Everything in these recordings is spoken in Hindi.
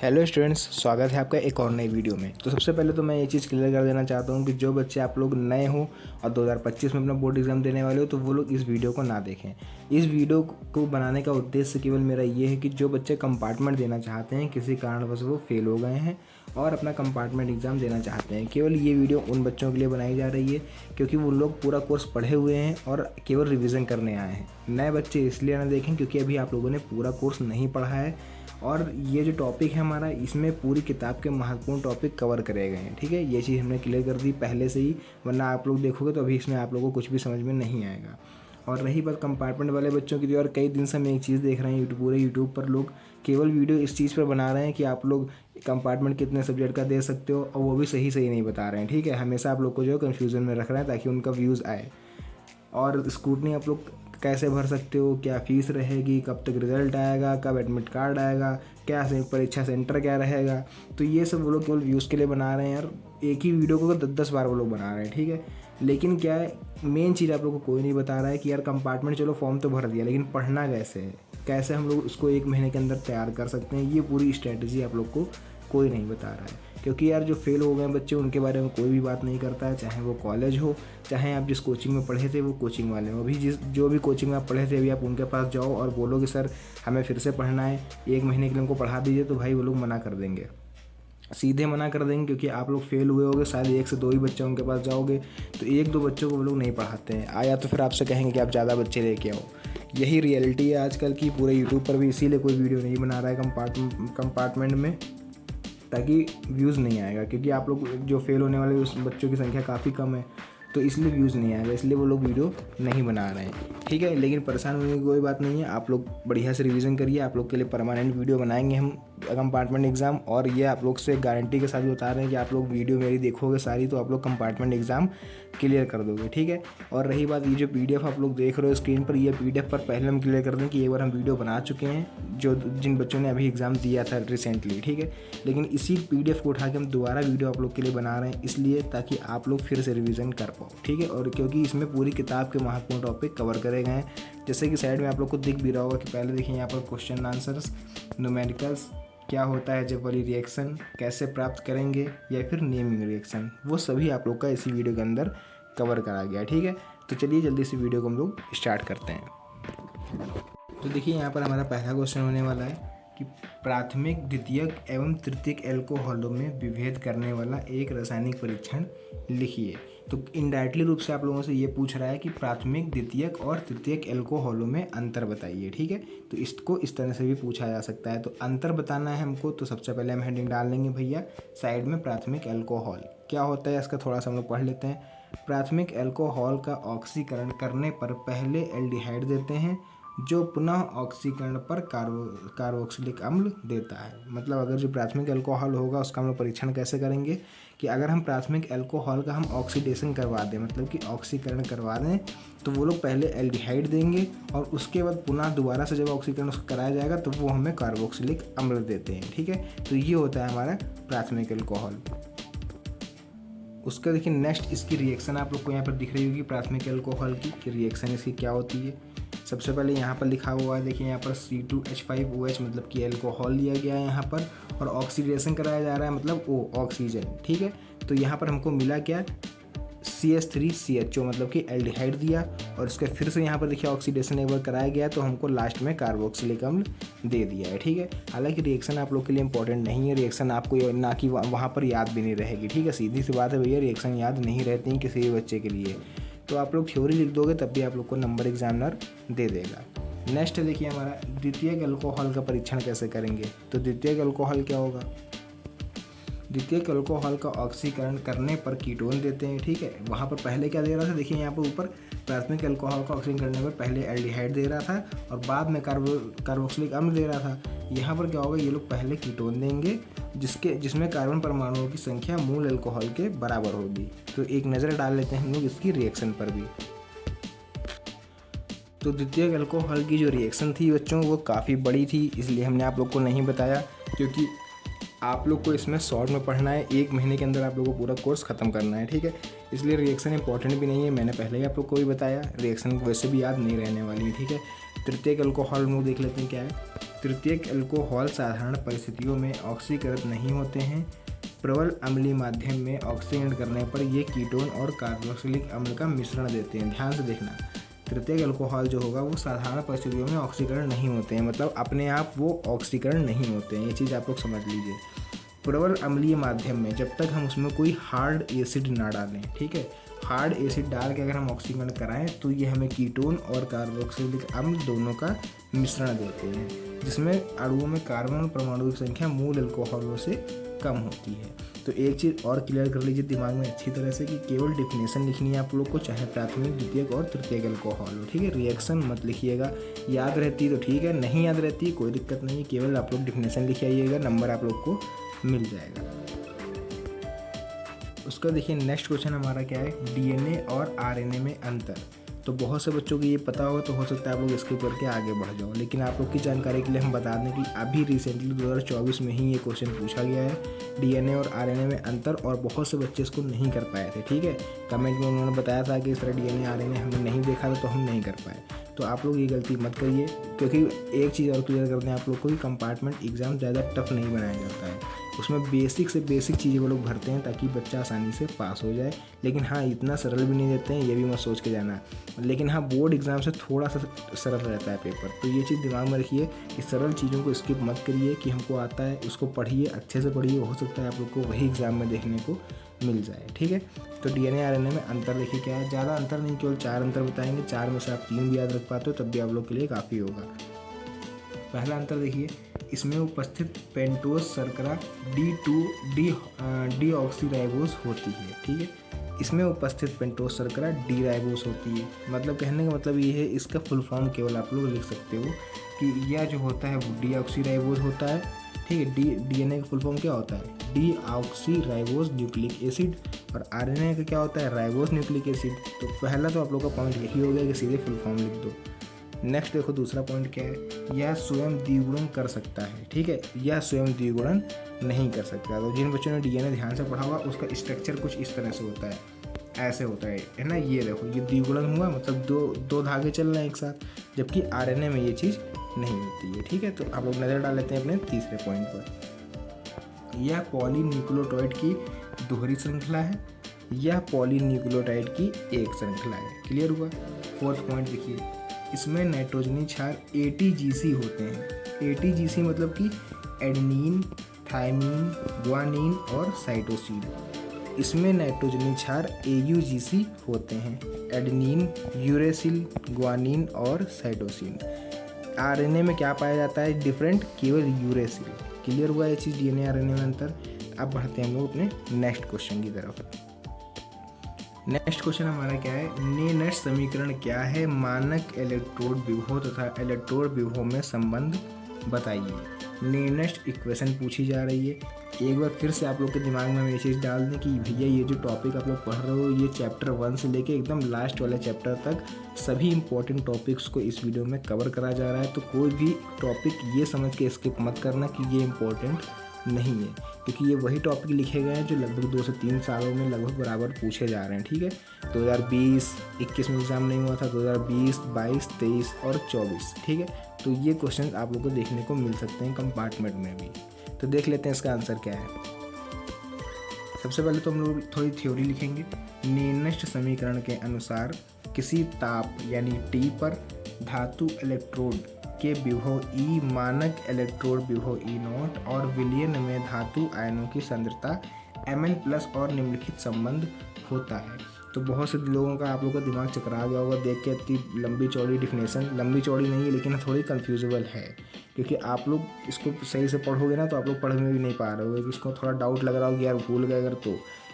हेलो स्टूडेंट्स, स्वागत है आपका एक और नई वीडियो में। तो सबसे पहले तो मैं ये चीज़ क्लियर कर देना चाहता हूँ कि जो बच्चे आप लोग नए हो और 2025 में अपना बोर्ड एग्ज़ाम देने वाले हो तो वो लोग इस वीडियो को ना देखें। इस वीडियो को बनाने का उद्देश्य केवल मेरा ये है कि जो बच्चे कंपार्टमेंट देना चाहते हैं, किसी कारणवश वो फेल हो गए हैं और अपना कंपार्टमेंट एग्ज़ाम देना चाहते हैं, केवल ये वीडियो उन बच्चों के लिए बनाई जा रही है क्योंकि वो लोग पूरा कोर्स पढ़े हुए हैं और केवल रिविज़न करने आए हैं। नए बच्चे इसलिए ना देखें क्योंकि अभी आप लोगों ने पूरा कोर्स नहीं पढ़ा है और ये जो टॉपिक है हमारा, इसमें पूरी किताब के महत्वपूर्ण टॉपिक कवर करे गए हैं। ठीक है, ये चीज़ हमने क्लियर कर दी पहले से ही, वरना आप लोग देखोगे तो अभी इसमें आप लोगों को कुछ भी समझ में नहीं आएगा। और रही बात कंपार्टमेंट वाले बच्चों की, तो और कई दिन से मैं एक चीज़ देख रहे हैं पूरे यूट्यूब पर लोग केवल वीडियो इस चीज़ पर बना रहे हैं कि आप लोग कंपार्टमेंट कितने सब्जेक्ट का दे सकते हो, और वो भी सही नहीं बता रहे हैं। ठीक है, हमेशा आप लोग को जो है कन्फ्यूज़न में रख रहे हैं ताकि उनका व्यूज़ आए। और स्क्रूटनी आप लोग कैसे भर सकते हो, क्या फ़ीस रहेगी, कब तक रिज़ल्ट आएगा, कब एडमिट कार्ड आएगा, क्या परीक्षा सेंटर क्या रहेगा, तो ये सब वो लोग केवल व्यूज़ के लिए बना रहे हैं यार। एक ही वीडियो को 10-10 बार वो लोग बना रहे हैं। ठीक है, लेकिन क्या है, मेन चीज़ आप लोग को कोई नहीं बता रहा है कि यार कंपार्टमेंट चलो फॉर्म तो भर दिया, लेकिन पढ़ना कैसे है, कैसे हम लोग उसको 1 महीने के अंदर तैयार कर सकते हैं, ये पूरी स्ट्रैटेजी आप लोग को कोई नहीं बता रहा है। क्योंकि यार जो फेल हो गए बच्चे, उनके बारे में कोई भी बात नहीं करता है, चाहे वो कॉलेज हो, चाहे आप जिस कोचिंग में पढ़े थे वो कोचिंग वाले हो। अभी जो भी कोचिंग में आप पढ़े थे, अभी आप उनके पास जाओ और बोलो कि सर हमें फिर से पढ़ना है, 1 महीने के लिए हमको पढ़ा दीजिए, तो भाई वो लोग मना कर देंगे, सीधे मना कर देंगे। क्योंकि आप लोग फेल हुए होगे, शायद 1 से 2 ही बच्चे उनके पास जाओगे, तो 1-2 बच्चों को वो लोग नहीं पढ़ाते हैं, आया तो फिर आपसे कहेंगे कि आप ज़्यादा बच्चे लेके आओ। यही रियलिटी है आजकल की। पूरे यूट्यूब पर भी इसीलिए कोई वीडियो नहीं बना रहा है कंपार्टमेंट में, ताकि व्यूज़ नहीं आएगा। क्योंकि आप लोग जो फेल होने वाले उस बच्चों की संख्या काफ़ी कम है, तो इसलिए व्यूज़ नहीं आएगा, इसलिए वो लोग वीडियो नहीं बना रहे हैं। ठीक है, लेकिन परेशान होने की कोई बात नहीं है। आप लोग बढ़िया से रिवीजन करिए, आप लोग के लिए परमानेंट वीडियो बनाएंगे हम कंपार्टमेंट एग्ज़ाम। और ये आप लोग से गारंटी के साथ बता रहे हैं कि आप लोग वीडियो मेरी देखोगे सारी, तो आप लोग कंपार्टमेंट एग्ज़ाम क्लियर कर दोगे। ठीक है, और रही बात ये जो PDF आप लोग देख रहे हो स्क्रीन पर, ये PDF पर पहले हम क्लियर कर दें कि एक बार हम वीडियो बना चुके हैं जिन बच्चों ने अभी एग्ज़ाम दिया था रिसेंटली। ठीक है, लेकिन इसी PDF को उठा के हम दोबारा वीडियो आप लोग के लिए बना रहे हैं, इसलिए ताकि आप लोग फिर से रिवीजन कर पाओ। ठीक है, और क्योंकि इसमें पूरी किताब के महत्वपूर्ण टॉपिक कवर करे गए हैं, जैसे कि साइड में आप लोग को दिख भी रहा होगा कि पहले देखिए यहाँ पर क्वेश्चन आंसर्स, न्यूमेरिकल्स, क्या होता है जब वाली रिएक्शन, कैसे प्राप्त करेंगे, या फिर नेमिंग रिएक्शन, वो सभी आप लोग का इसी वीडियो के अंदर कवर करा गया। ठीक है, तो चलिए जल्दी से वीडियो को हम लोग स्टार्ट करते हैं। तो देखिए यहाँ पर हमारा पहला क्वेश्चन होने वाला है कि प्राथमिक, द्वितीयक एवं तृतीयक एल्कोहलों में विभेद करने वाला एक रासायनिक परीक्षण लिखिए। तो इनडायरेक्टली रूप से आप लोगों से ये पूछ रहा है कि प्राथमिक, द्वितीयक और तृतीयक एल्कोहलों में अंतर बताइए। ठीक है, तो इसको इस तरह से भी पूछा जा सकता है। तो अंतर बताना है हमको, तो सबसे पहले हम हेडिंग डाल लेंगे भैया साइड में, प्राथमिक एल्कोहल क्या होता है इसका थोड़ा सा हम लोग पढ़ लेते हैं। प्राथमिक एल्कोहल का ऑक्सीकरण करने पर पहले एल्डिहाइड देते हैं, जो पुनः ऑक्सीकरण पर कार्बोक्सिलिक अम्ल देता है। मतलब अगर जो प्राथमिक अल्कोहल होगा उसका हम लोग परीक्षण कैसे करेंगे कि अगर हम प्राथमिक अल्कोहल का हम ऑक्सीडेशन करवा दें, मतलब कि ऑक्सीकरण करवा दें, तो वो लोग पहले एल्डिहाइड देंगे और उसके बाद पुनः दोबारा से जब ऑक्सीकरण उसका कराया जाएगा तो वो हमें कार्बोक्सिलिक अम्ल देते हैं। ठीक है, तो ये होता है हमारा प्राथमिक अल्कोहल। उसका देखिए नेक्स्ट इसकी रिएक्शन आप लोग को यहाँ पर दिख रही होगी प्राथमिक अल्कोहल की रिएक्शन इसकी क्या होती है। सबसे पहले यहाँ पर लिखा हुआ है, देखिए यहाँ पर C2H5OH, मतलब कि अल्कोहल लिया गया है यहाँ पर, और ऑक्सीडेशन कराया जा रहा है, मतलब O ऑक्सीजन। ठीक है, तो यहाँ पर हमको मिला क्या, CH3CHO, मतलब कि एल्डिहाइड दिया, और इसके फिर से यहाँ पर देखिए ऑक्सीडेशन एक बार कराया गया, तो हमको लास्ट में कार्बोक्सिलिक अम्ल दे दिया है। ठीक है, हालांकि रिएक्शन आप लोग के लिए इंपॉर्टेंट नहीं है, रिएक्शन आपको ना कि वहाँ पर याद भी नहीं रहेगी। ठीक है, सीधी सी बात है भैया, रिएक्शन याद नहीं रहती हैं किसी भी बच्चे के लिए। तो आप लोग थ्योरी लिख दोगे तब भी आप लोग को नंबर एग्जामिनर दे देगा। नेक्स्ट देखिए हमारा द्वितीयक अल्कोहल का परीक्षण कैसे करेंगे। तो द्वितीयक अल्कोहल क्या होगा, द्वितीयक अल्कोहल का ऑक्सीकरण करने पर कीटोन देते हैं। ठीक है, वहाँ पर पहले क्या दे रहा था, देखिए यहाँ पर ऊपर प्राथमिक अल्कोहल का ऑक्सीकरण करने पर पहले एल्डिहाइड दे रहा था और बाद में कार्बोक्सिलिक अम्ल दे रहा था। यहाँ पर क्या होगा, ये लोग पहले कीटोन देंगे जिसमें कार्बन परमाणुओं की संख्या मूल अल्कोहल के बराबर होगी। तो एक नज़र डाल लेते हैं हम लोग इसकी रिएक्शन पर भी। तो द्वितीयक अल्कोहल की जो रिएक्शन थी बच्चों, वो काफ़ी बड़ी थी, इसलिए हमने आप लोग को नहीं बताया, क्योंकि आप लोग को इसमें शॉर्ट में पढ़ना है, 1 महीने के अंदर आप लोगों को पूरा कोर्स ख़त्म करना है। ठीक है, इसलिए रिएक्शन इंपॉर्टेंट भी नहीं है, मैंने पहले ही आप लोग को भी बताया, रिएक्शन वैसे भी याद नहीं रहने वाली है। ठीक है, तृतीयक अल्कोहल हम लोग देख लेते हैं क्या है। तृतीयक अल्कोहल साधारण परिस्थितियों में ऑक्सीकृत नहीं होते हैं। प्रबल अम्लीय माध्यम में ऑक्सीकरण करने पर ये कीटोन और कार्बोक्सिलिक अम्ल का मिश्रण देते हैं। ध्यान से देखना, तृतीयक अल्कोहल जो होगा वो साधारण परिस्थितियों में ऑक्सीकरण नहीं होते हैं, मतलब अपने आप वो ऑक्सीकरण नहीं होते हैं। ये चीज़ आप लोग समझ लीजिए। प्रबल अम्लीय माध्यम में जब तक हम उसमें कोई हार्ड एसिड ना डालें, ठीक है, हार्ड एसिड डाल के अगर हम ऑक्सीकरण कराएं तो ये हमें कीटोन और कार्बोक्सिलिक अम्ल दोनों का मिश्रण देते हैं, जिसमें अणुओं में कार्बन परमाणु की संख्या मूल अल्कोहलों से कम होती है। तो एक चीज़ और क्लियर कर लीजिए दिमाग में अच्छी तरह से कि केवल डिफिनेशन लिखनी है आप लोग को, चाहे प्राथमिक, द्वितीयक और तृतीयक अल्कोहल हो, ठीक है। रिएक्शन मत लिखिएगा, याद रहती तो ठीक है, नहीं याद रहती कोई दिक्कत नहीं, केवल आप लोग डिफिनेशन लिख आइएगा, नंबर आप लोग को मिल जाएगा। उसका देखिए नेक्स्ट क्वेश्चन हमारा क्या है, डीएनए और आरएनए में अंतर। तो बहुत से बच्चों को ये पता होगा, तो हो सकता है आप लोग स्किप करके आगे बढ़ जाओ, लेकिन आप लोग की जानकारी के लिए हम बता दें कि अभी रिसेंटली 2024 में ही ये क्वेश्चन पूछा गया है, डीएनए और आरएनए में अंतर, और बहुत से बच्चे इसको नहीं कर पाए थे, ठीक है। कमेंट में उन्होंने बताया था कि इस तरह डीएनए आरएनए हमने नहीं देखा था तो हम नहीं कर पाए। तो आप लोग ये गलती मत करिए, क्योंकि एक चीज़ और क्लियर करते हैं आप लोग को कि कंपार्टमेंट एग्ज़ाम ज़्यादा टफ नहीं बनाया जाता है, उसमें बेसिक से बेसिक चीज़ें वो लोग भरते हैं ताकि बच्चा आसानी से पास हो जाए। लेकिन हाँ, इतना सरल भी नहीं देते हैं, ये भी मत सोच के जाना। लेकिन हाँ, बोर्ड एग्ज़ाम से थोड़ा सा सरल रहता है पेपर, तो ये चीज़ दिमाग में रखिए कि सरल चीज़ों को स्किप मत करिए, कि हमको आता है उसको पढ़िए, अच्छे से पढ़िए, हो सकता है आप लोग को वही एग्ज़ाम में देखने को मिल जाए, ठीक है। तो डीएनए आरएनए में अंतर देखिए क्या है, ज़्यादा अंतर नहीं, केवल 4 अंतर बताएंगे, 4 में से आप 3 भी याद रख पाते हो तब भी आप लोग के लिए काफ़ी होगा। पहला अंतर देखिए, इसमें उपस्थित पेंटोज शर्करा डीऑक्सीराइबोस होती है, ठीक है। इसमें उपस्थित पेंटोज शर्करा डीराइबोस होती है। मतलब कहने का मतलब ये है, इसका फुल फॉर्म केवल आप लोग लिख सकते हो कि यह जो होता है वो डीऑक्सीराइबोस होता है, ठीक है। डीएनए का फुल फॉर्म क्या होता है, डीऑक्सीराइबोस न्यूक्लिक एसिड, और आरएनए का क्या होता है, राइबोस न्यूक्लिक एसिड। तो पहला तो आप लोग का पॉइंट यही हो गया कि सीधे फुल फॉर्म लिख दो। नेक्स्ट देखो दूसरा पॉइंट क्या है, यह स्वयं द्विगुणन कर सकता है, ठीक है, यह स्वयं द्विगुणन नहीं कर सकता। तो जिन बच्चों ने डीएनए ध्यान से पढ़ा हुआ, उसका स्ट्रक्चर कुछ इस तरह से होता है, ऐसे होता है ना। ये देखो, ये द्विगुणन हुआ, मतलब दो धागे चल रहे हैं एक साथ, जबकि आरएनए में ये चीज़ नहीं होती है, ठीक है। तो आप लोग नज़र डाल लेते हैं अपने तीसरे पॉइंट पर। यह पॉलीन्यूक्लियोटाइड की दोहरी श्रृंखला है, यह पॉलीन्यूक्लियोटाइड की एक श्रृंखला है। क्लियर हुआ। फोर्थ पॉइंट देखिए, इसमें नाइट्रोजनी क्षार ATGC होते हैं। ATGC मतलब कि एडेनिन, थायमीन, ग्वानिन और साइटोसिन। इसमें नाइट्रोजनी क्षार AUGC होते हैं, एडेनिन, यूरेसिल, ग्वानिन और साइटोसिन। आरएनए में क्या पाया जाता है डिफरेंट, केवल यूरेसिल। क्लियर हुआ ये चीज़, डीएनए आरएनए में अंतर। अब बढ़ते हैं हम लोग अपने नेक्स्ट क्वेश्चन की तरफ। नेक्स्ट क्वेश्चन हमारा क्या है, नेनस्ट समीकरण क्या है, मानक इलेक्ट्रोड विभव तथा इलेक्ट्रोड विभव में संबंध बताइए। नेनस्ट इक्वेशन पूछी जा रही है। एक बार फिर से आप लोग के दिमाग में ये चीज़ डाल दें कि भैया ये जो टॉपिक आप लोग पढ़ रहे हो, ये चैप्टर 1 से लेके एकदम लास्ट वाले चैप्टर तक सभी इंपॉर्टेंट टॉपिक्स को इस वीडियो में कवर करा जा रहा है। तो कोई भी टॉपिक ये समझ के स्किप मत करना कि ये इम्पोर्टेंट नहीं है, क्योंकि ये वही टॉपिक लिखे गए हैं जो लगभग 2 से 3 सालों में लगभग बराबर पूछे जा रहे हैं, ठीक है। 2020-21 में एग्ज़ाम नहीं हुआ था, 2020, 22, 23 और 24, ठीक है। तो ये क्वेश्चन आप लोग को देखने को मिल सकते हैं कंपार्टमेंट में भी। तो देख लेते हैं इसका आंसर क्या है। सबसे पहले तो हम लोग थोड़ी थ्योरी लिखेंगे। नेनस्ट समीकरण के अनुसार किसी ताप यानी T पर धातु इलेक्ट्रोड के विभव E, मानक इलेक्ट्रोड विभव E0 और विलयन में धातु आयनों की सांद्रता Mn+ और निम्नलिखित संबंध होता है। तो बहुत से लोगों का आप लोगों का दिमाग चकरा गया होगा देख के, इतनी लंबी चौड़ी डिफिनेशन, लंबी चौड़ी नहीं है लेकिन थोड़ी कन्फ्यूजेबल है, क्योंकि आप लोग इसको सही से पढ़ोगे ना तो आप लोग पढ़ में भी नहीं पा रहे होगे, कि इसको थोड़ा डाउट लग रहा होगा यार भूल गए अगर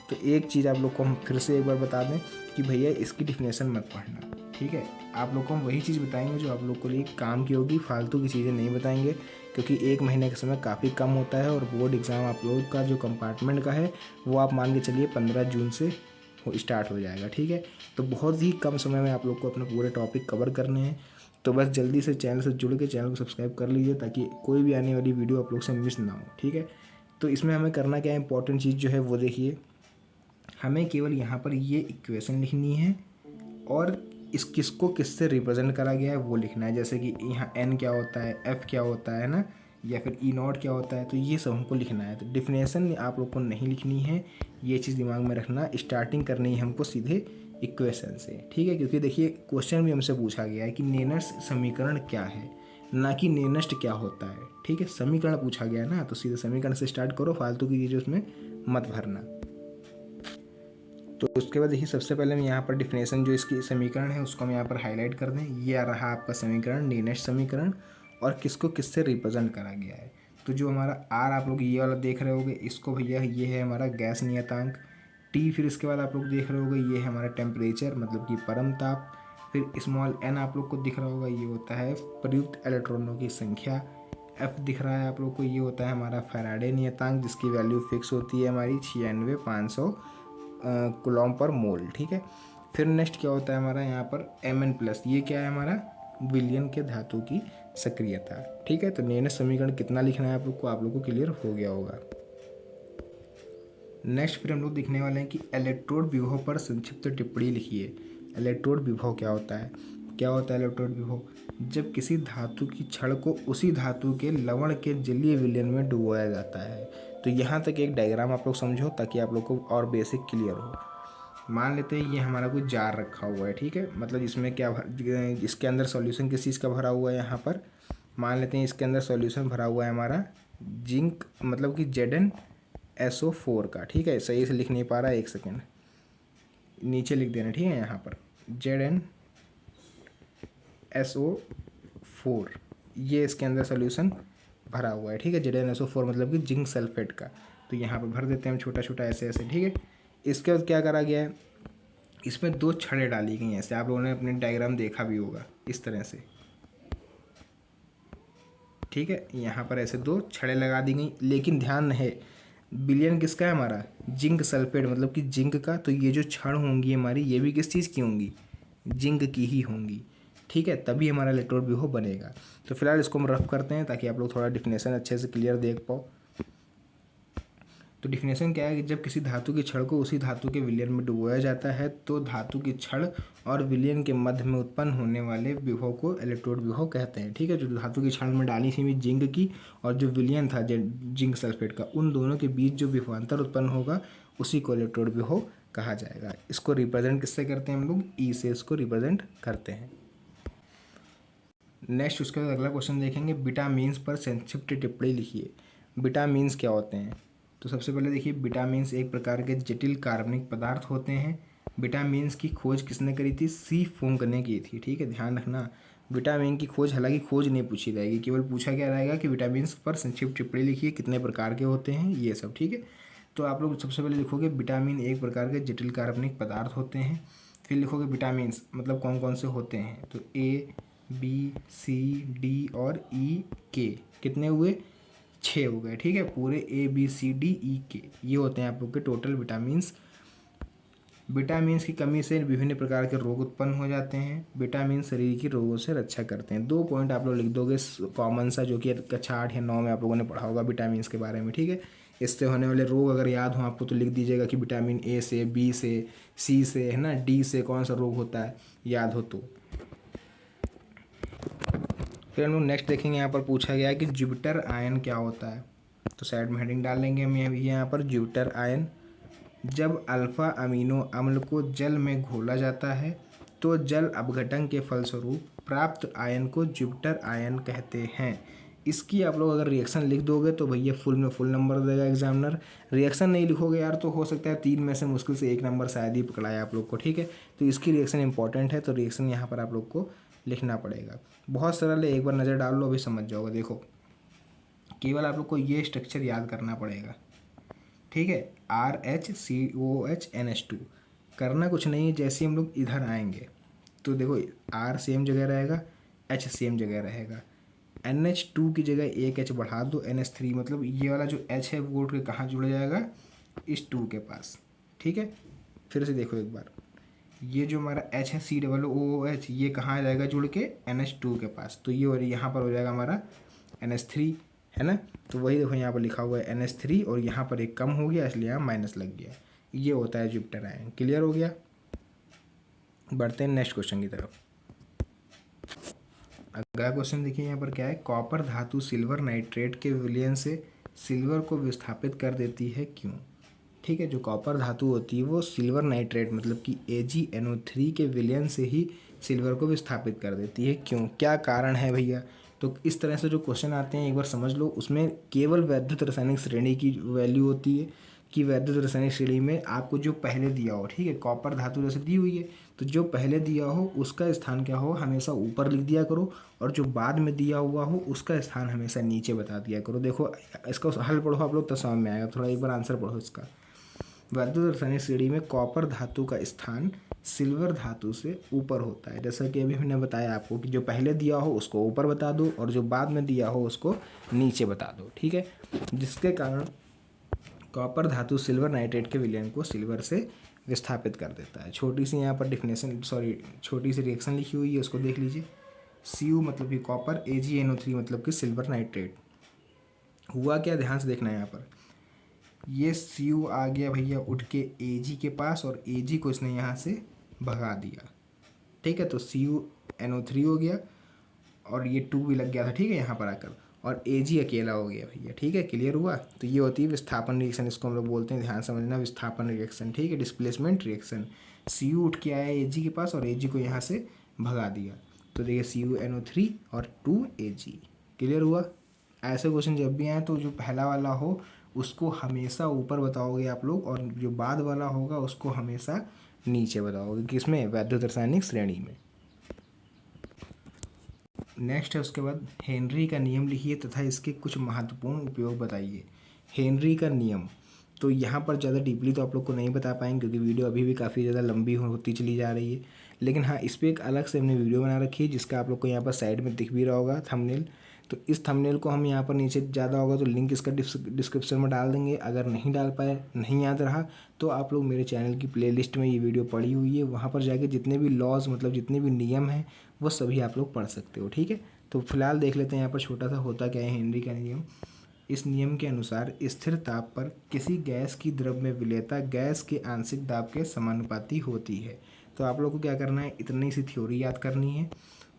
तो एक चीज़ आप लोग को हम फिर से एक बार बता दें कि भैया इसकी डिफिनेशन मत पढ़ना, ठीक है। आप लोग को हम वही चीज़ बताएंगे जो आप लोग के लिए काम की होगी, फालतू की चीज़ें नहीं बताएंगे, क्योंकि 1 महीने का समय काफ़ी कम होता है और बोर्ड एग्ज़ाम आप लोग का जो कंपार्टमेंट का है वो आप मान के चलिए 15 जून से स्टार्ट हो जाएगा, ठीक है। तो बहुत ही कम समय में आप लोग को अपने पूरे टॉपिक कवर करने हैं। तो बस जल्दी से चैनल से जुड़ के चैनल को सब्सक्राइब कर लीजिए ताकि कोई भी आने वाली वीडियो आप लोग से मिस ना हो, ठीक है। तो इसमें हमें करना क्या है, इंपॉर्टेंट चीज़ जो है वो देखिए, हमें केवल यहाँ पर ये इक्वेशन लिखनी है और इस किसको किससे रिप्रेजेंट करा गया है वो लिखना है। जैसे कि यहाँ एन क्या होता है, एफ क्या होता है ना, या फिर ई नॉट क्या होता है, तो ये सब हमको लिखना है। तो डिफिनेशन आप लोग को नहीं लिखनी है, ये चीज़ दिमाग में रखना। स्टार्टिंग करनी है हमको सीधे इक्वेशन से, ठीक है। क्योंकि देखिए क्वेश्चन भी हमसे पूछा गया है कि नेनर्स समीकरण क्या है, ना कि नेनस्ट क्या होता है, ठीक है। समीकरण पूछा गया है ना, तो सीधे समीकरण से स्टार्ट करो, फालतू की चीज़ें उसमें मत भरना। तो उसके बाद देखिए सबसे पहले हम यहाँ पर डिफिनेशन जो इसकी समीकरण है उसको हम यहाँ पर हाईलाइट कर दें। ये आ रहा आपका समीकरण, नेनेस्ट समीकरण, और किसको किससे रिप्रेजेंट करा गया है। तो जो हमारा आर आप लोग ये वाला देख रहे होगे, इसको भैया ये है हमारा गैस नियतांक। टी फिर इसके बाद आप लोग देख रहे होगे ये है हमारा टेम्परेचर, मतलब कि परम ताप। फिर स्मॉल एन आप लोग को दिख रहा होगा, ये होता है प्रयुक्त इलेक्ट्रॉनों की संख्या। एफ दिख रहा है आप लोग को, ये होता है हमारा फैराडे नियतांक, जिसकी वैल्यू फिक्स होती है हमारी 96,500 कूलॉम पर मोल, ठीक है। फिर नेक्स्ट क्या होता है हमारा यहाँ पर Mn प्लस, ये क्या है हमारा विलयन के धातु की सक्रियता, ठीक है। तो नेनेस्ट समीकरण कितना लिखना है आप लोग को क्लियर हो गया होगा। नेक्स्ट फिर हम लोग दिखने वाले हैं कि इलेक्ट्रोड विभव पर संक्षिप्त टिप्पणी लिखिए। इलेक्ट्रोड विभव क्या होता है, क्या होता है इलेक्ट्रोड विभव? जब किसी धातु की छड़ को उसी धातु के लवण के जलीय विलयन में डुबोया जाता है। तो यहाँ तक एक डायग्राम आप लोग समझो ताकि आप लोग को और बेसिक क्लियर हो। मान लेते हैं ये हमारा कोई जार रखा हुआ है, ठीक है। मतलब इसमें क्या इसके अंदर सॉल्यूशन किस चीज़ का भरा हुआ है यहाँ पर, मान लेते हैं इसके अंदर सॉल्यूशन भरा हुआ है हमारा जिंक, मतलब कि ZnSO4 का, ठीक है। सही से लिख नहीं पा रहा है, एक सेकेंड नीचे लिख देना, ठीक है। यहाँ पर ZnSO4 ये इसके अंदर सॉल्यूशन भरा हुआ है, ठीक है। ZnSO4 मतलब कि जिंक सल्फेट का। तो यहाँ पर भर देते हैं हम छोटा छोटा ऐसे ऐसे, ठीक है। इसके बाद क्या करा गया है, इसमें 2 छड़ें डाली गई हैं, ऐसे आप लोगों ने अपने डायग्राम देखा भी होगा इस तरह से, ठीक है। यहाँ पर ऐसे 2 छड़ें लगा दी गई, लेकिन ध्यान है विलयन किसका है हमारा, जिंक सल्फेट मतलब कि जिंक का। तो ये जो छड़ होंगी हमारी, ये भी किस चीज़ की होंगी, जिंक की ही होंगी, ठीक है। तभी हमारा इलेक्ट्रोड विभव बनेगा। तो फिलहाल इसको हम रफ करते हैं ताकि आप लोग थोड़ा डिफिनेशन अच्छे से क्लियर देख पाओ। तो डिफिनेशन क्या है कि जब किसी धातु की छड़ को उसी धातु के विलयन में डुबोया जाता है तो धातु की छड़ और विलयन के मध्य में उत्पन्न होने वाले विभव को इलेक्ट्रोड विभव कहते हैं, ठीक है। जो धातु की छड़ में डाली थी जिंक की और जो विलयन था जिंक सल्फेट का, उन दोनों के बीच जो विभवांतर उत्पन्न होगा उसी को इलेक्ट्रोड विभव कहा जाएगा। इसको रिप्रेजेंट किससे करते हैं हम लोग, ई से इसको रिप्रेजेंट करते हैं। नेक्स्ट उसके बाद अगला क्वेश्चन देखेंगे, विटामिन्स पर संक्षिप्त टिप्पणी लिखिए। विटामिन्स क्या होते हैं? तो सबसे पहले देखिए विटामिन्स एक प्रकार के जटिल कार्बनिक पदार्थ होते हैं। विटामिन्स की खोज किसने करी थी, सी फोंक ने की थी, ठीक है। ध्यान रखना विटामिन की खोज, हालांकि खोज नहीं पूछी जाएगी, केवल पूछा क्या रहेगा कि विटामिन्स पर संक्षिप्त टिप्पणी लिखिए, कितने प्रकार के होते हैं ये सब, ठीक है। तो आप लोग सबसे पहले लिखोगे विटामिन एक प्रकार के जटिल कार्बनिक पदार्थ होते हैं। फिर लिखोगे विटामिन्स मतलब कौन कौन से होते हैं, तो A B C D और E K कितने हुए, 6 हो गए, ठीक है। पूरे ABCDEK ये होते हैं आप लोग के टोटल विटामिन्स। विटामिन्स की कमी से विभिन्न प्रकार के रोग उत्पन्न हो जाते हैं। विटामिन शरीर की रोगों से रक्षा करते हैं। 2 पॉइंट आप लोग लिख दोगे कॉमन सा, जो कि कक्षा 8 या 9 में आप लोगों ने पढ़ा होगा विटामिन्स के बारे में, ठीक है। इससे होने वाले रोग अगर याद हो आपको तो लिख दीजिएगा कि विटामिन A से, B से, C से, है ना, D से कौन सा रोग होता है याद हो तो। फिर हम लोग नेक्स्ट देखेंगे, यहाँ पर पूछा गया है कि ज्यूपिटर आयन क्या होता है। तो साइड में हेडिंग डाल लेंगे हम यहाँ पर ज्यूपिटर आयन। जब अल्फा अमीनो अम्ल को जल में घोला जाता है तो जल अपघटन के फलस्वरूप प्राप्त आयन को ज्यूपिटर आयन कहते हैं। इसकी आप लोग अगर रिएक्शन लिख दोगे तो भैया फुल में फुल नंबर देगा एग्जामिनर। रिएक्शन नहीं लिखोगे यार तो हो सकता है 3 में से मुश्किल से 1 नंबर शायद ही पकड़ाए आप लोग को, ठीक है। तो इसकी रिएक्शन इंपॉर्टेंट है, तो रिएक्शन यहाँ पर आप लोग को लिखना पड़ेगा। बहुत सरल है, एक बार नज़र डाल लो अभी समझ जाओगे। देखो केवल आप लोग को ये स्ट्रक्चर याद करना पड़ेगा, ठीक है। RHCOHNH2 करना कुछ नहीं है। जैसे हम लोग इधर आएंगे तो देखो R सेम जगह रहेगा, H सेम जगह रहेगा। NH2 की जगह एक H बढ़ा दो, NH3 मतलब ये वाला जो H है वो के कहाँ जुड़ जाएगा, इस 2 के पास, ठीक है। फिर से देखो एक बार, ये जो हमारा H है COOH ये कहाँ आ जाएगा जुड़ के, NH2 के पास। तो ये और यहाँ पर हो जाएगा हमारा NH3, है ना। तो वही देखो यहाँ पर लिखा हुआ है NH3 और यहाँ पर एक कम हो गया इसलिए यहाँ माइनस लग गया। ये होता है ज्यूपिटर आयन। क्लियर हो गया। बढ़ते हैं नेक्स्ट क्वेश्चन की तरफ। अगला क्वेश्चन देखिए यहाँ पर क्या है, कॉपर धातु सिल्वर नाइट्रेट के विलयन से सिल्वर को विस्थापित कर देती है क्यों। ठीक है, जो कॉपर धातु होती है वो सिल्वर नाइट्रेट मतलब कि AgNO3 के विलयन से ही सिल्वर को विस्थापित कर देती है क्यों, क्या कारण है भैया। तो इस तरह से जो क्वेश्चन आते हैं एक बार समझ लो, उसमें केवल वैद्युत रासायनिक श्रेणी की वैल्यू होती है कि वैद्युत रासायनिक श्रेणी में आपको जो पहले दिया हो, ठीक है, कॉपर धातु जैसे दी हुई है तो जो पहले दिया हो उसका स्थान क्या हो, हमेशा ऊपर लिख दिया करो, और जो बाद में दिया हुआ हो उसका स्थान हमेशा नीचे बता दिया करो। देखो इसका हल पढ़ो आप लोग तो समझ में आएगा, थोड़ा एक बार आंसर पढ़ो इसका। वैद्युत रासायनिक श्रेणी में कॉपर धातु का स्थान सिल्वर धातु से ऊपर होता है, जैसा कि अभी मैंने बताया आपको कि जो पहले दिया हो उसको ऊपर बता दो और जो बाद में दिया हो उसको नीचे बता दो, ठीक है, जिसके कारण कॉपर धातु सिल्वर नाइट्रेट के विलयन को सिल्वर से विस्थापित कर देता है। छोटी सी यहाँ पर डिफिनेशन छोटी सी रिएक्शन लिखी हुई है, उसको देख लीजिए। Cu मतलब कि कॉपर, AgNO3 मतलब कि सिल्वर नाइट्रेट। हुआ क्या, ध्यान से देखना है यहाँ पर, ये Cu आ गया भैया उठ के Ag के पास और Ag को इसने यहाँ से भगा दिया, ठीक है, तो CuNO3 हो गया और ये 2 भी लग गया था, ठीक है, यहाँ पर आकर, और Ag अकेला हो गया भैया, ठीक है, क्लियर हुआ। तो ये होती है विस्थापन रिएक्शन, इसको हम लोग बोलते हैं, ध्यान समझना, विस्थापन रिएक्शन, ठीक है, डिस्प्लेसमेंट रिएक्शन। Cu उठ के आया Ag के पास और Ag को यहाँ से भगा दिया, तो देखिए CuNO3 और 2 Ag, क्लियर हुआ। ऐसे क्वेश्चन जब भी आए तो जो पहला वाला हो उसको हमेशा ऊपर बताओगे आप लोग, और जो बाद वाला होगा उसको हमेशा नीचे बताओगे, किसमें, वैद्युत रासायनिक श्रेणी में। नेक्स्ट है उसके बाद, हेनरी का नियम लिखिए तथा इसके कुछ महत्वपूर्ण उपयोग बताइए। हेनरी का नियम, तो यहाँ पर ज़्यादा डीपली तो आप लोग को नहीं बता पाएंगे क्योंकि वीडियो अभी भी काफ़ी ज़्यादा लंबी होती चली जा रही है, लेकिन हाँ इस पर एक अलग से हमने वीडियो बना रखी है जिसका आप लोग को यहाँ पर साइड में दिख भी रहा होगा थंबनेल। तो इस थंबनेल को हम यहाँ पर नीचे ज़्यादा होगा तो लिंक इसका डिस्क्रिप्शन में डाल देंगे, अगर नहीं डाल पाए, नहीं याद रहा तो आप लोग मेरे चैनल की प्लेलिस्ट में ये वीडियो पड़ी हुई है, वहाँ पर जाके जितने भी लॉज मतलब जितने भी नियम हैं वो सभी आप लोग पढ़ सकते हो, ठीक है। तो फिलहाल देख लेते हैं यहाँ पर छोटा सा होता क्या है हेनरी का नियम। इस नियम के अनुसार स्थिर ताप पर किसी गैस की द्रव में विलेयता गैस के आंशिक दाब के समानुपाती होती है। तो आप लोग को क्या करना है, इतनी सी थ्योरी याद करनी है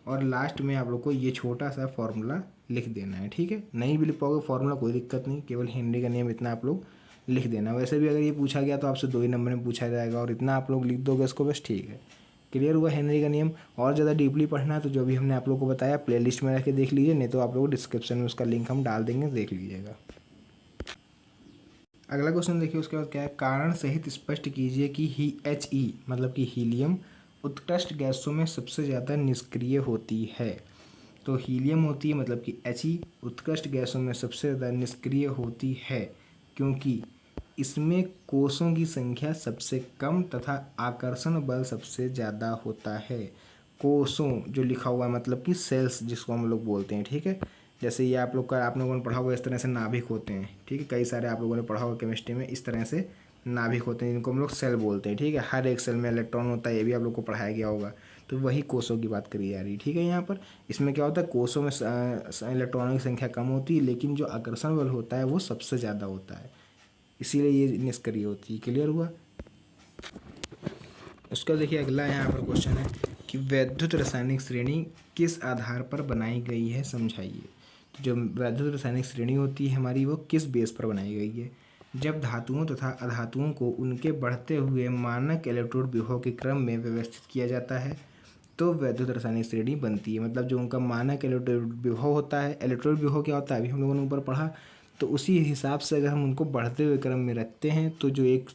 और लास्ट में आप लोग को ये छोटा सा फॉर्मूला लिख देना है, ठीक है। नहीं भी लिख पाओगे फॉर्मूला कोई दिक्कत नहीं, केवल हेनरी का नियम इतना आप लोग लिख देना। वैसे भी अगर ये पूछा गया तो आपसे 2 ही नंबर में पूछा जाएगा और इतना आप लोग लिख दोगे इसको, बस ठीक है, क्लियर हुआ हेनरी का नियम। और ज़्यादा डीपली पढ़ना है तो जो भी हमने आप लोगों को बताया प्लेलिस्ट में रख के देख लीजिए, नहीं तो आप लोग डिस्क्रिप्शन में उसका लिंक हम डाल देंगे, देख लीजिएगा। अगला क्वेश्चन देखिए उसके बाद क्या है, कारण सहित स्पष्ट कीजिए कि He मतलब कि हीलियम उत्कृष्ट गैसों में सबसे ज़्यादा निष्क्रिय होती है। तो हीलियम होती है मतलब कि He उत्कृष्ट गैसों में सबसे ज़्यादा निष्क्रिय होती है क्योंकि इसमें कोषों की संख्या सबसे कम तथा आकर्षण बल सबसे ज़्यादा होता है। कोषों जो लिखा हुआ है मतलब कि सेल्स जिसको हम लोग बोलते हैं, ठीक है, जैसे ये आप लोग का आप लोगों ने पढ़ा होगा इस तरह से नाभिक होते हैं, ठीक है, कई सारे आप लोगों ने पढ़ा होगा केमिस्ट्री में, इस तरह से नाभिक होते हैं जिनको हम लोग सेल बोलते हैं, ठीक है, हर एक सेल में इलेक्ट्रॉन होता है, ये भी आप लोग को पढ़ाया गया होगा। तो वही कोषों की बात करी जा रही है, ठीक है। यहाँ पर इसमें क्या होता है, कोषों में इलेक्ट्रॉनों की संख्या कम होती है लेकिन जो आकर्षण बल होता है वो सबसे ज़्यादा होता है, इसीलिए ये निष्क्रिय होती है, क्लियर हुआ। उसका देखिए अगला यहाँ पर क्वेश्चन है कि वैद्युत रासायनिक श्रेणी किस आधार पर बनाई गई है, समझाइए। तो जो वैद्युत रासायनिक श्रेणी होती है हमारी वो किस बेस पर बनाई गई है, जब धातुओं तथा अधातुओं को उनके बढ़ते हुए मानक इलेक्ट्रोड विभव के क्रम में व्यवस्थित किया जाता है तो वैद्युत रासायनिक श्रेणी बनती है। मतलब जो उनका मानक इलेक्ट्रोड विभव होता है, इलेक्ट्रोड विभव क्या होता है अभी हम लोगों ने ऊपर पढ़ा, तो उसी हिसाब से अगर हम उनको बढ़ते हुए क्रम में रखते हैं तो जो एक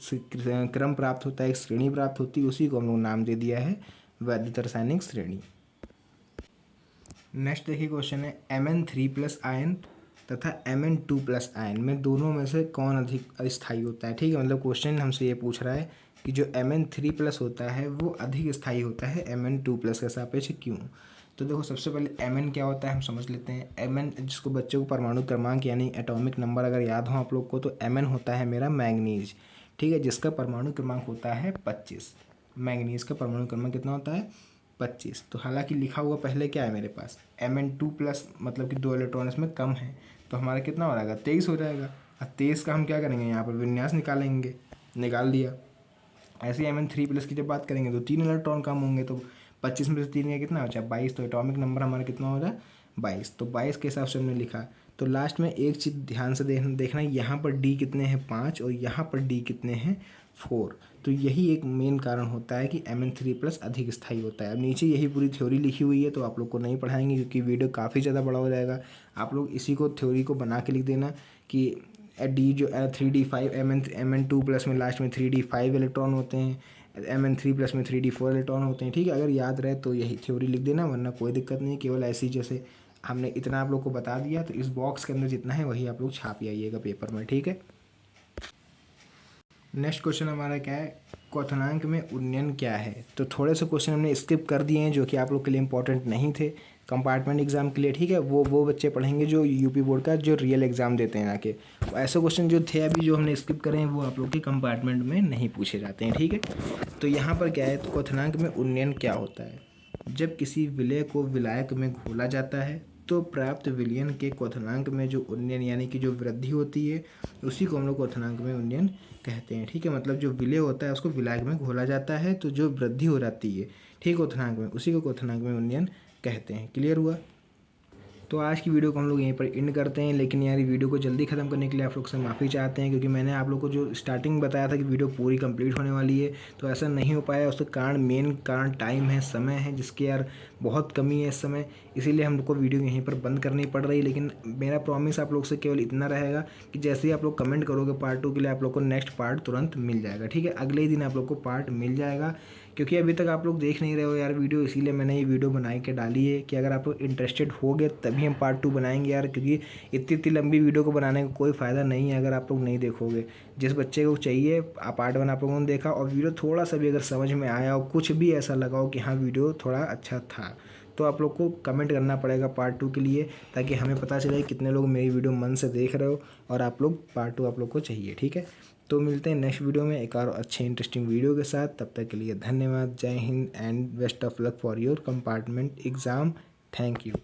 क्रम प्राप्त होता है, एक श्रेणी प्राप्त होती है, उसी को हम लोग नाम दे दिया है वैद्युत रासायनिक श्रेणी। नेक्स्ट देखिए क्वेश्चन है, Mn3+ आयन तथा Mn2+ आयन में दोनों में से कौन अधिक अस्थायी होता है, ठीक है, मतलब क्वेश्चन हमसे ये पूछ रहा है कि जो Mn3+ होता है वो अधिक स्थायी होता है Mn2+ के सापेक्ष क्यों। तो देखो सबसे पहले Mn क्या होता है हम समझ लेते हैं। Mn जिसको बच्चे को परमाणु क्रमांक यानी एटॉमिक नंबर अगर याद हो आप लोग को, तो Mn होता है मेरा मैंगनीज, ठीक है, जिसका परमाणु क्रमांक होता है 25। मैंगनीज का परमाणु क्रमांक कितना होता है 25। तो हालांकि लिखा हुआ पहले क्या है मेरे पास Mn2+ मतलब कि 2 इलेक्ट्रॉन इसमें कम है, तो हमारा कितना हो जाएगा 23 हो जाएगा। अब 23 का हम क्या करेंगे यहाँ पर विन्यास निकालेंगे, निकाल दिया। ऐसे ही Mn3+ की जब बात करेंगे तो 3 इलेक्ट्रॉन कम होंगे, तो 25 में से 3 का कितना बचा 22, तो एटॉमिक नंबर हमारा कितना हो रहा है 22, तो 22 के हिसाब से हमने लिखा। तो लास्ट में एक चीज़ ध्यान से देखना यहाँ पर डी कितने हैं 5 और यहाँ पर डी कितने हैं 4, तो यही एक मेन कारण होता है कि Mn3+ अधिक स्थायी होता है। अब नीचे यही पूरी थ्योरी लिखी हुई है, तो आप लोग को नहीं पढ़ाएंगे क्योंकि वीडियो काफ़ी ज़्यादा बड़ा हो जाएगा। आप लोग इसी को थ्योरी को बना के लिख देना कि डी जो 3d5 Mn2+ में लास्ट में 3d5 इलेक्ट्रॉन होते हैं, Mn3+ में 3d4 इलेक्ट्रॉन होते हैं। ठीक है, अगर याद रहे तो यही थ्योरी लिख देना, वरना कोई दिक्कत नहीं। केवल ऐसी जैसे हमने इतना आप लोग को बता दिया, तो इस बॉक्स के अंदर जितना है वही आप लोग छाप आइएगा पेपर में। ठीक है, नेक्स्ट क्वेश्चन हमारा क्या है, क्वथनांक में उन्नयन क्या है। तो थोड़े से क्वेश्चन हमने स्किप कर दिए हैं जो कि आप लोग के लिए इंपॉर्टेंट नहीं थे कंपार्टमेंट एग्जाम के लिए। ठीक है, वो बच्चे पढ़ेंगे जो यूपी बोर्ड का जो रियल एग्जाम देते हैं ना के। ऐसे क्वेश्चन जो थे अभी जो हमने स्किप करे हैं वो आप लोग के कंपार्टमेंट में नहीं पूछे जाते हैं। ठीक है, तो यहाँ पर क्या है, तो क्वथनांक में उन्नयन क्या होता है, जब किसी विलय को विलायक में घोला जाता है तो प्राप्त विलयन के क्वथनांक में जो उन्नयन यानी कि जो वृद्धि होती है उसी को हम लोग क्वथनांक में उन्नयन कहते हैं। ठीक है, मतलब जो विलय होता है उसको विलायक में घोला जाता है, तो जो वृद्धि हो जाती है ठीक क्वथनांक में, उसी को क्वथनांक में उन्नयन कहते हैं। क्लियर हुआ। तो आज की वीडियो को हम लोग यहीं पर एंड करते हैं, लेकिन यार ये वीडियो को जल्दी ख़त्म करने के लिए आप लोग से माफ़ी चाहते हैं, क्योंकि मैंने आप लोग को जो स्टार्टिंग बताया था कि वीडियो पूरी कंप्लीट होने वाली है, तो ऐसा नहीं हो पाया। उसका कारण मेन कारण टाइम है, समय है, जिसकी यार बहुत कमी है इस समय, इसीलिए हम लोग को वीडियो यहीं पर बंद करनी पड़ रही है। लेकिन मेरा प्रॉमिस आप लोग से केवल इतना रहेगा कि जैसे ही आप लोग कमेंट करोगे पार्ट 2 के लिए, आप लोग को नेक्स्ट पार्ट तुरंत मिल जाएगा। ठीक है, अगले ही दिन आप लोग को पार्ट मिल जाएगा, क्योंकि अभी तक आप लोग देख नहीं रहे हो यार वीडियो, इसीलिए मैंने ये वीडियो बना के डाली है कि अगर आप लोग इंटरेस्टेड हो गए तभी हम पार्ट 2 बनाएंगे यार, क्योंकि इतनी लंबी वीडियो को बनाने का कोई फ़ायदा नहीं है अगर आप लोग नहीं देखोगे। जिस बच्चे को चाहिए पार्ट 1 आप लोगों ने देखा और वीडियो थोड़ा सा भी अगर समझ में आया हो, कुछ भी ऐसा लगा हो कि हाँ वीडियो थोड़ा अच्छा था, तो आप लोग को कमेंट करना पड़ेगा पार्ट 2 के लिए, ताकि हमें पता चले कितने लोग मेरी वीडियो मन से देख रहे हो और आप लोग पार्ट 2 आप लोग को चाहिए। ठीक है, तो मिलते हैं नेक्स्ट वीडियो में एक और अच्छे इंटरेस्टिंग वीडियो के साथ। तब तक के लिए धन्यवाद, जय Hind and best of luck for your compartment exam. Thank you.